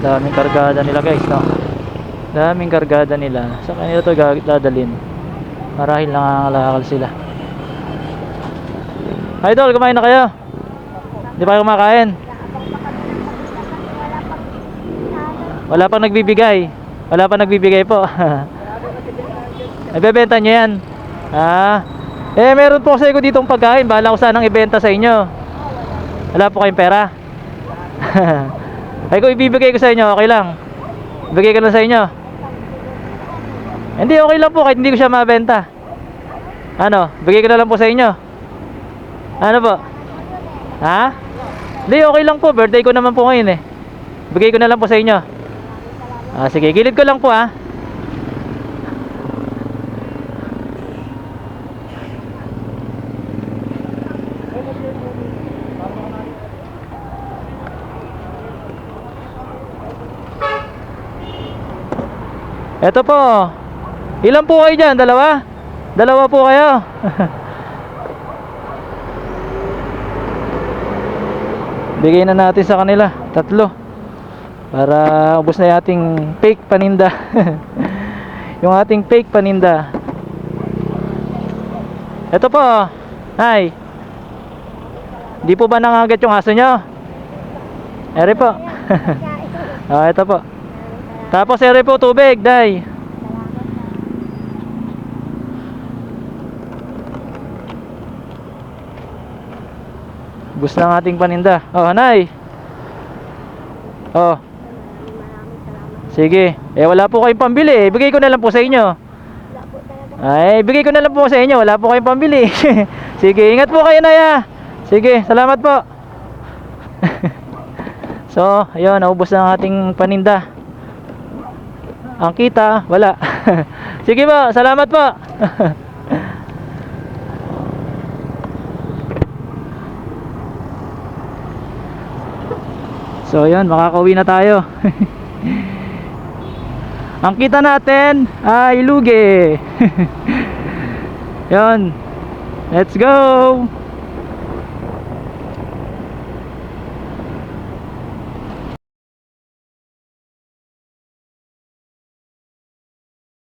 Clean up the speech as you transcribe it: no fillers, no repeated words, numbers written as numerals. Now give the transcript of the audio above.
Daming kargada nila guys, no? Daming kargada nila. Sa kanila to dadalhin. Marahil nangangalakal sila. Idol, kumain na kayo? Di pa kayo kumakain? Wala pang nagbibigay. Wala pang nagbibigay po. Ibebenta nyo yan. Meron po kasi ko ditong pagkain. Bahala ko sanang ibenta sa inyo. Wala po kayong pera. Ay kung ibibigay ko sa inyo, okay lang. Ibigay ko lang sa inyo. Hindi, okay lang po kahit hindi ko siya mabenta. Ano, bigay ko na lang po sa inyo. Ano po? Ha? Hindi, okay lang po, birthday ko naman po ngayon eh. Bigay ko na lang po sa inyo. Sige, gilid ko lang po ha. Eto po. Ilan po kayo dyan? Dalawa? Dalawa po kayo. Bigay na natin sa kanila. 3. Para ubos na yung ating fake paninda. Yung ating fake paninda. Eto po. Hi. Di po ba nangagat yung aso nyo? Eri po. Eto po. Tapos ere po tubig, day. Bus ng ating paninda. Oh, Hanay. Oh. Sige. Wala po kayong pambili. Bigay ko na lang po sa inyo. Bigay ko na lang po sa inyo. Wala po kayong pambili. Sige, ingat po kayo, Naya. Sige, salamat po. So, ayun, naubos na ang ating paninda. Ang kita, wala. Sige po, salamat po. So yun, makakauwi na tayo. Ang kita natin ay lugi. Yun, let's go.